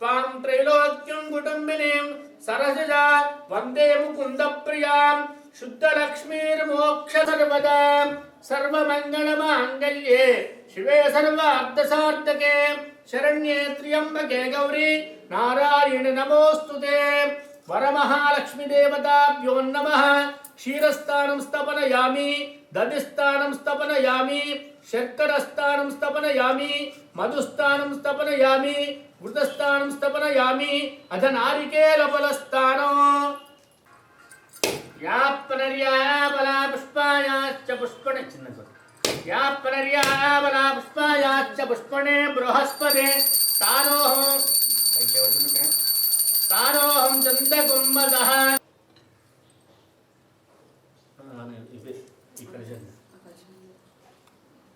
त्वां त्रैलोक्यं कुटुम्बिनीं सरसिजा वन्दे मुकुन्दप्रियां शुद्धलक्ष्मीर्मोक्षसर्वदां सर्वमङ्गलमाङ्गल्ये शिवे सर्वार्थसार्थके शरण्ये त्र्यम्बके गौरी नारायणि नमोऽस्तुते। वरमहालक्ष्मी देवताभ्यो नमः। क्षीरस्थानं स्थापयामि, दधिस्थानं स्थापयामि, शर्करस्थानं स्थापयामि, मधुस्थानं स्थापयामि, घृतस्थानं स्थापयामि, अध नारिकेलफलस्थानं या पुनर्याबला पुष्पायाश्च पुष्पणे या पुनर्याबला पुष्पायाश्च पुष्पणे बृहस्पते तारोहं चन्द्रकुम्भदः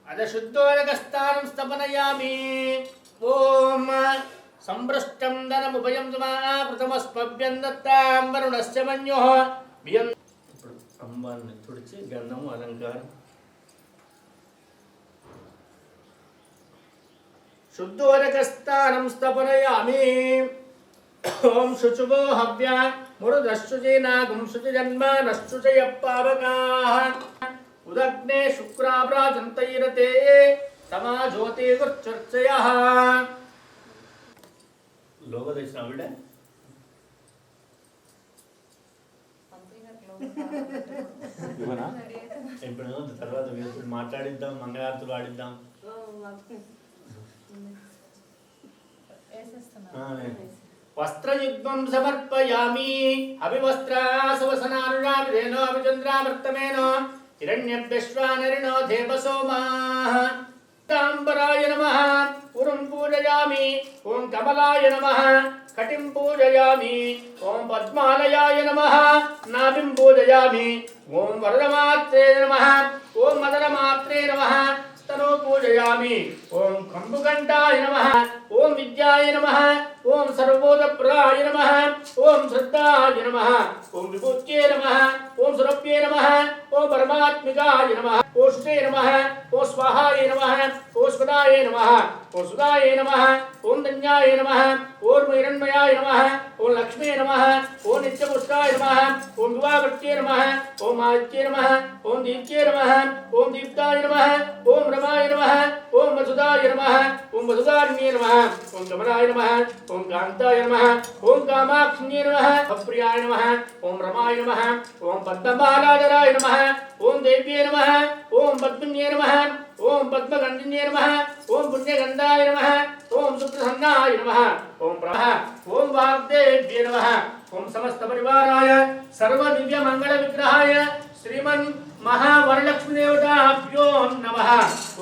अद शुद्धोदकस्थानं स्थापयामि। ओम संभृष्टं धनमुभयं प्रथमस्पभ्यं दत्तां वरुणस्य मन्योः बियं अम्बाన్ని తుడిచి గంధము అలంకారం शुद्धोदकस्थानं स्थापयामि। ओम शुचुवो हव्य मुरुदश्चुजेनागुं शुचिजन्मानश्चुचयप्पावकाः उदग्ने शुक्राभ्राजन्तैरते तमा ज्योतिर्चर्चयः लोगो తెచ్చిన ఆవిడ ఇవనా ఇప్పుడు తర్వాత మాట్లాడిద్దాం మంగళారతులు ఆడిద్దాం वस्त्रयुग्मं समर्पयामि अभिवस्त्रासवसनानुरागेन अभिचन्द्रावर्तमेन हिरण्यभ्यश्वानरिणो देवसोमाः ताम्बराय नमः पुरं पूजयामि। ओं कमलाय नमः कटिं पूजयामि। ओं पद्मालयाय नमः नाभिं पूजयामि। ओं वरदमात्रे नमः ओं मदनमात्रे नमः स्तनो पूजयामि। ओं कंबुकण्ठाय नमः ओं विद्याय नमः ओं सर्वोदप्रदाय नमः ओं श्रद्धाय नमः ओं विभूत्ये नमः ओं सुरभ्ये नमः ओं परमात्मिकाय नमः ओं शुचे नमः ओं स्वाहाय नमः ओं स्वदाय नमः ओं सुदाय नमः ओं धन्याय नमः ओं हिरण्मयाय नमः ओं लक्ष्मी नमः ओं नित्यपुष्टाय नमः ओं विवाहवृत्ये नमः ओं आदित्ये नमः ओं दीप्त्ये नमः ओं दीप्ताय नमः ओं रमाय नमः ओं वसुदाय नमः ओं वसुदान्ये नमः ओं कमलाय नमः ओं कांताय नमः ओं कामाक्षिण्ये नमः अप्रियाय नमः ओं रमाय नमः ओं पद्ममालाधराय नमः ओं देव्ये नमः ओं पद्मिन्ये नमः ओं पद्मगन्धिन्ये नमः ओं पुण्यगन्धाय नमः ओं सुप्रसन्नाय नमः ओं प्रभः ओं वाग्देव्ये नमः ओं समस्त परिवाराय सर्वदिव्यमङ्गलविग्रहाय श्रीमन् महावरलक्ष्मीदेवताभ्यो नमः।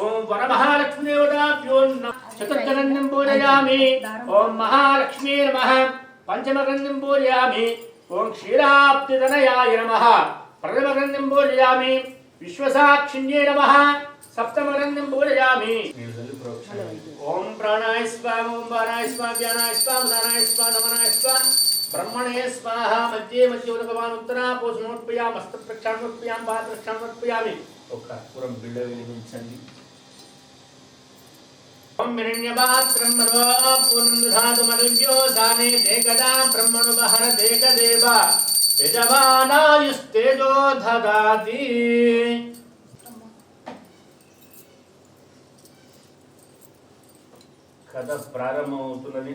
ओं वरमहालक्ष्मीदेवताभ्यो नमः। चतुर्थगन्धिं पूजयामि। ओं महालक्ष्मी नमः। पंचमगन्धिं पूजयामि। ओं क्षीराब्धितनयाय नमः। प्रथमगन्धिं पूजयामि। विश्वसाक्षिण्ये नमः। सप्तमगन्धिं पूजयामि। ओं प्राणाय स्वाहा ओं वाराय स्वाहा ज्ञानाय स्वाहा उदानाय स्वाहा नमनाय स्वाहा ब्रह्मणे स्वाहा मध्ये मध्ये उदकवान् उत्तरा पोषणोत्पयामि हस्तप्रक्षालनोत्पयामि पादप्रक्षालनोत्पयामि ओक पूरं बिल्ड वेलिगिंचंడి। ओम हिरण्यपात्रं मनो पूर्णं दधातु मनुज्यो साने देकदा ब्रह्मणु बहर देकदेव यजमानायुस्तेजो ददाति। కథ ప్రారంభమవుతున్నది।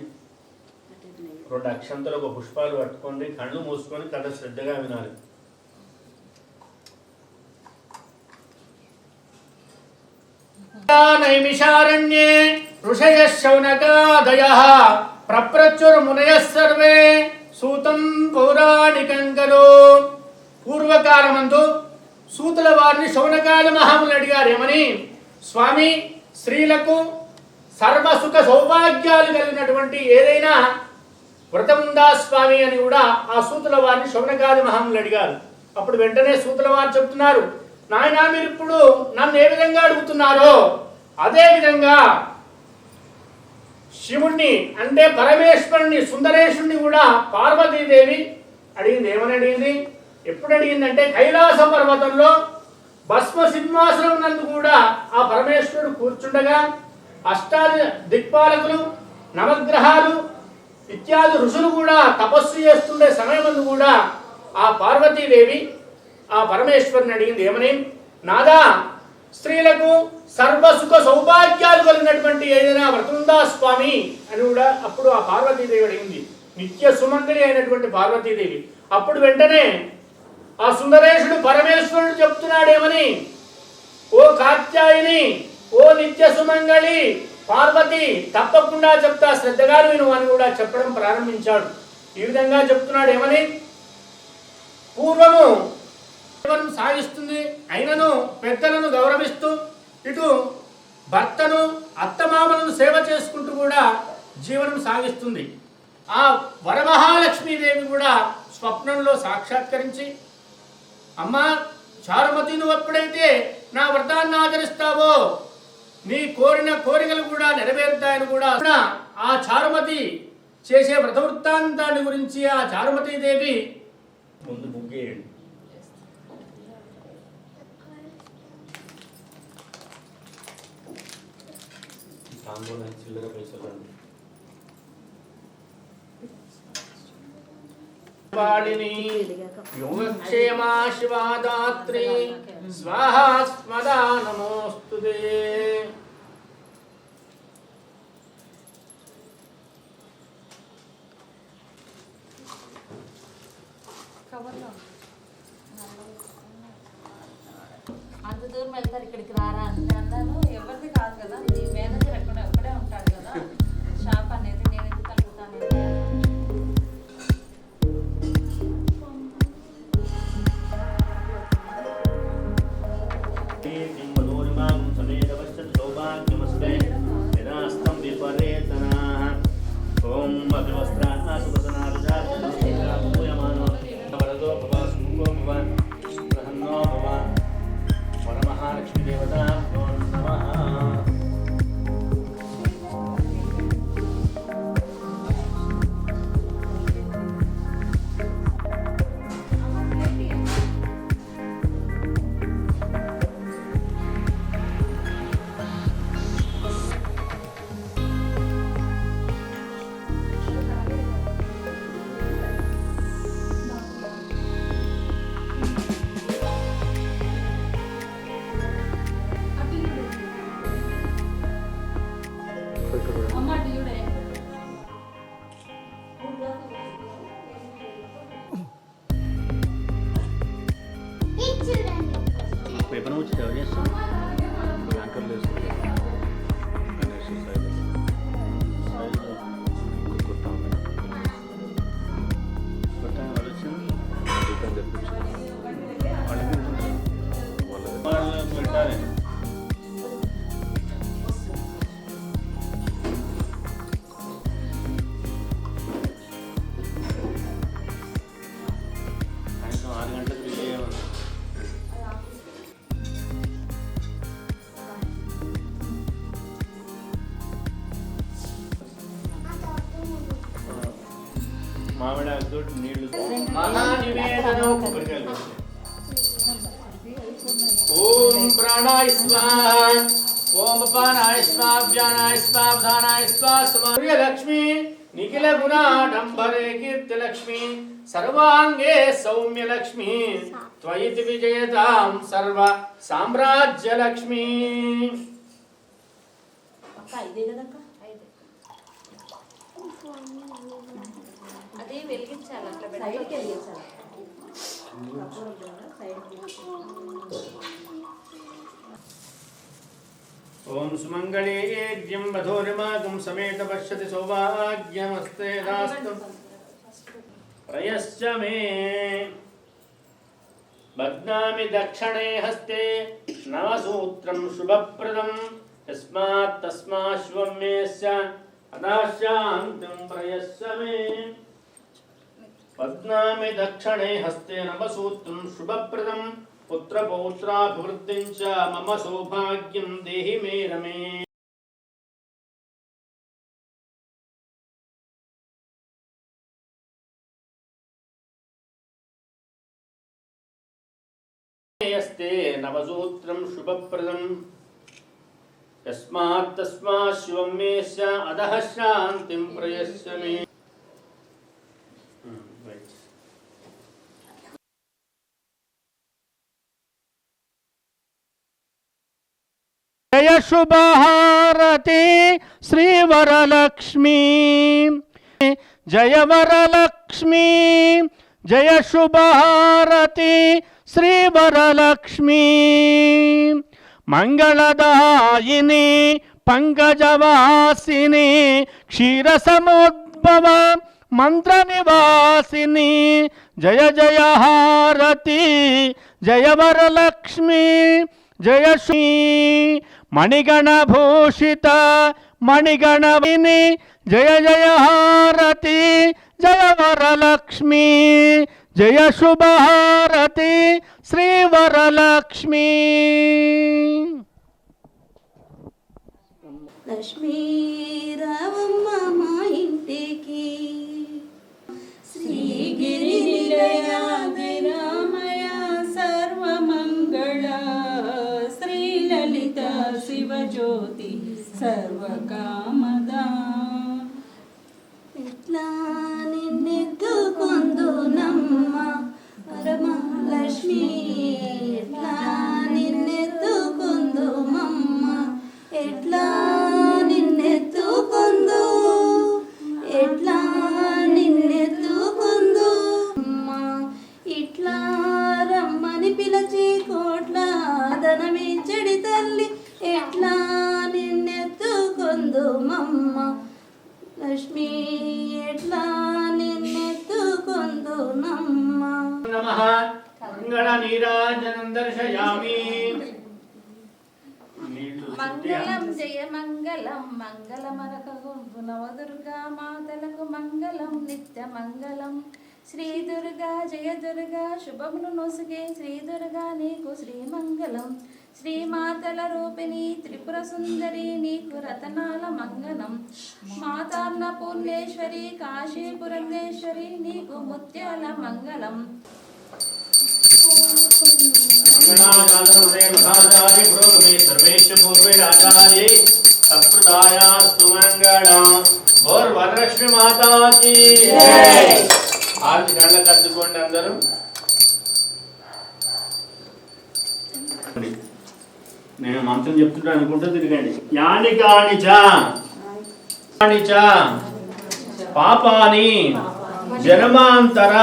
రెండు అక్షంతలు ఒక పుష్పాలు పట్టుకోండి, కళ్ళు మూసుకొని కథ శ్రద్ధగా వినాలి। నైమిషారణ్యే ఋషయః శౌనకాదయః ప్రప్రచుర్మునయః సర్వే సూతం పౌరాణికం ఖలు। పూర్వకాలమందు సూతుల వారిని శౌనకాది మహాములు అడిగారు ఏమని, స్వామి స్త్రీలకు సర్వసుఖ సౌభాగ్యాలు కలిగినటువంటి ఏదైనా వ్రతం ఉందా స్వామి అని కూడా ఆ సూతుల వారిని శౌనకాది మహాములు అడిగారు। అప్పుడు వెంటనే సూతుల వారు చెప్తున్నారు, నాయనా మీరు ఇప్పుడు నన్ను ఏ విధంగా అడుగుతున్నారో అదే విధంగా శివుణ్ణి అంటే పరమేశ్వరుని సుందరేశ్వరుని కూడా పార్వతీదేవి అడిగింది। ఏమని అడిగింది, ఎప్పుడు అడిగిందంటే కైలాస పర్వతంలో భస్మ సింహాసనం నందు కూడా ఆ పరమేశ్వరుడు కూర్చుండగా అష్టాది దిక్పాలకులు నవగ్రహాలు ఇత్యాది ఋషులు కూడా తపస్సు చేస్తుండే సమయమందు కూడా ఆ పార్వతీదేవి ఆ పరమేశ్వరుని అడిగింది ఏమని, నాదా స్త్రీలకు సర్వసుఖ సౌభాగ్యాలు కలిగినటువంటి ఏదైనా వ్రతుందా స్వామి అని కూడా అప్పుడు ఆ పార్వతీదేవి అడిగింది. నిత్య సుమంగళి అయినటువంటి పార్వతీదేవి. అప్పుడు వెంటనే ఆ సుందరేశుడు పరమేశ్వరుడు చెప్తున్నాడేమని, ఓ కాత్యాయిని, ఓ నిత్య సుమంగళి పార్వతి, తప్పకుండా చెప్తా, శ్రద్ధగా విను అని కూడా చెప్పడం ప్రారంభించాడు. ఈ విధంగా చెప్తున్నాడు ఏమని, పూర్వము జీవనం సాగిస్తుంది, అయినను పెద్దలను గౌరవిస్తూ ఇటు భర్తను అత్తమామలను సేవ చేసుకుంటూ కూడా జీవనం సాగిస్తుంది. ఆ వరమహాలక్ష్మీదేవి కూడా స్వప్నంలో సాక్షాత్కరించి, అమ్మా చారుమతి, నువ్వు ఎప్పుడైతే నా వ్రతాన్ని ఆచరిస్తావో నీ కోరిన కోరికలు కూడా నెరవేరుతాయని కూడా ఆ చారుమతి చేసే వ్రత వృత్తాంతాన్ని గురించి ఆ చారుమతీదేవి ముందు ముగ్గేయండి. వాడిని యోగక్షేమా శివాదాత్రి స్వాహా స్మదా నమోస్తుతే. అంత దూరం వెళ్తారు, ఇక్కడికి రారా అంటే అన్నాను. ఎవరిది కాదు కదా, నీ మేనేజర్ ఎక్కడే ఉంటాడు కదా, షాప్ అనేది నేను ఎందుకు కలుగుతాను. మామిడి ఆకుతోటి నీళ్లు మహానివేదనం. ఓం ప్రాణాయ స్వాహా, ఓం అపానాయ స్వాహా, వ్యానాయ స్వాహా, ప్రధానాయ స్వాహా. సూర్యలక్ష్మి నిఖిల గుణాడంబరే కీర్తిలక్ష్మి సర్వాంగే సౌమ్యలక్ష్మి త్వయితి విజయతాం సర్వ సామ్రాజ్యలక్ష్మి. అది వెలిగించాలి, అట్లా సైడ్కి వెలిగించాలి. ఓం సుమంగళేర్యం వధూరిమాగం సమేత పశ్యతి సౌభాగ్యమస్తే దాస్తు ప్రయశ్చ మే బధ్నామి దక్షిణే హస్తే నవసూత్రం శుభప్రదం యస్మాత్ తస్మాశ్వమేస్య అదాశాంతం ప్రయశ్చ మే. పద్నామి దక్షిణే హస్తే నవసూత్రం శుభప్రదం పుత్రపౌత్రాభివృద్ధిం చ మమ సౌభాగ్యం దేహి మే రమే. యస్తే నవసూత్రం శుభప్రదం యస్మాత్ తస్మాత్ శివం మేస్య అదః శాంతిం ప్రయస్య మే. జయ శుభహారతి శ్రీవరలక్ష్మీ జయ వరలక్ష్మీ జయ శుభహారతి శ్రీవరలక్ష్మీ మంగళదాయిని పంకజవాసిని క్షీరసముద్భవ మంత్ర నివాసిని జయ జయ హారతి జయ వరలక్ష్మి జయ శ్రీ మణిగణ భూషిత మణిగణవిని జయ జయ హారతి జయ వరలక్ష్మి జయ శుభహారతి శ్రీ వరలక్ష్మి. లక్ష్మీ రావమ్మ మా ఇంటికి శ్రీగిరి నిలయాదిరామయ సర్వమంగళ శ్రీలలిత శివజ్యోతి సర్వకామదా ఎట్లా నిన్నెత్తుకొందునమ్మ పరమలక్ష్మి ఎట్లా నిన్నెత్తుకొందుమమ్మ ఎట్లా నిన్నెత్తుకొందు ఎట్లా నిన్నెత్తుకొందు అమ్మా ఇట్లా రమ్మని పిలచి కోట్ల ధనమిచ్చడి తల్లి ఎట్లా నిన్నెత్తుకొందు మమ్మ లక్ష్మి ఎట్లా నిన్నెత్తుకొందు నమ్మ. నమః మంగళ నీరాజనం దర్శయామి. మంగళం జయ మంగళం మంగళమరకగు నవదుర్గా మాతలకు మంగళం నిత్య మంగళం. శ్రీ దుర్గా జయ దుర్గా శుభములు నొసగే శ్రీ దుర్గా నీకు శ్రీమంగళం. శ్రీమాతల రూపిణి త్రిపుర సుందరి నీకు రతనాల మంగళం. మాతాన్న పూర్ణేశ్వరి కాశీపురంగేశ్వరి నీకు ముత్యాల మంగళం. వరలక్ష్మి మాతాకి ఆరు గంటల కద్దుకోండి అందరూ. నేను మంత్రం చెప్తున్నాను అనుకుంటూ తిరగండి. యాని కాని చ పాపాని జన్మాంతర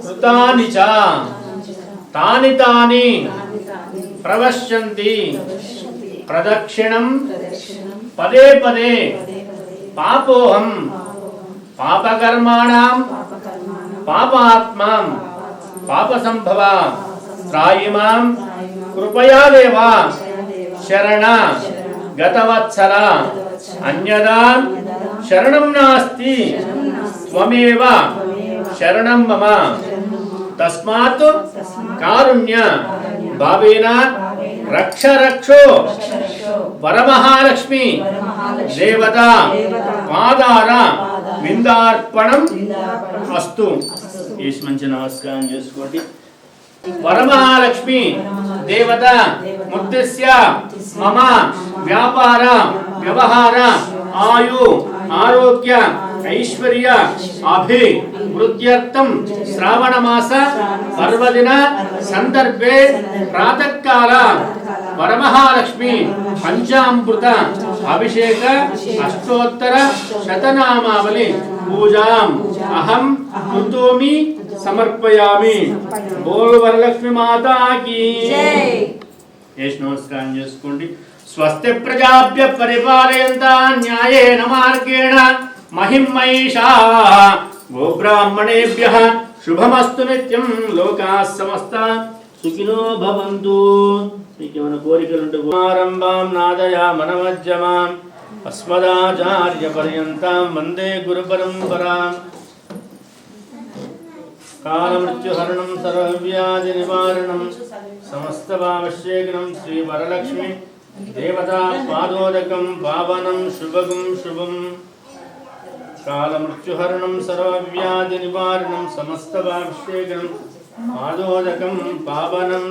కృతాని చ తాని తాని ప్రవశ్యంతి ప్రదక్షిణం పదే పదే పాపోహం పాపకర్మాణం పాపాత్మాం పాపసంభవ త్రాయిమాం కృపయా దేవ శరణ గతవత్సల అన్యదా శరణం నాస్తి త్వమేవ శరణం మమ తస్మాత్ కారుణ్య భావేన రక్ష రక్షో వరమహాలక్ష్మి దేవత పాదార విందార్పణం అస్తు. ఈశ్ మంచి నమస్కారం చేసుకోండి. వరమహాలక్ష్మి దేవత ముద్దిశ్య మమ వ్యాపార వ్యవహార ఆయు ఆరోగ్య ఐశ్వర్య అభివృద్ధ్యర్థం శ్రావణ మాస పర్వదిన సందర్భే ప్రాతకాల వరమహాలక్ష్మి పంచామృత అభిషేక అష్టోత్తర శతనామావళి పూజాం అహం కృతోమి సమర్పయామి. బోల్ వరలక్ష్మి మాతాకి నమస్కారం చేసుకోండి. స్వస్తి ప్రజాభ్య పరిపాలయంతా న్యాయేన మార్గేణ మహిమహేషాః గోబ్రాహ్మణేభ్యః శుభమస్తు నిత్యం. లోకాః సమస్తాః సుఖినో భవంతు. మీకు ఏమైనా కోరికలుంటే ఆరంభాం నాదయామనమజ్జమాం అస్మదాచార్య పర్యంతాం వందే గురు పరంపరాం. కాలమృత్యుహరణం సర్వవ్యాధి నివారణం సమస్తభావశేఖరం శ్రీ వరలక్ష్మి దేవతా పాదోదకం పావనం శుభగం శుభం. కాలమృత్యుహరణం సర్వవ్యాధి నివారణం సమస్తభావశేఖరం పాదోదకం పావనం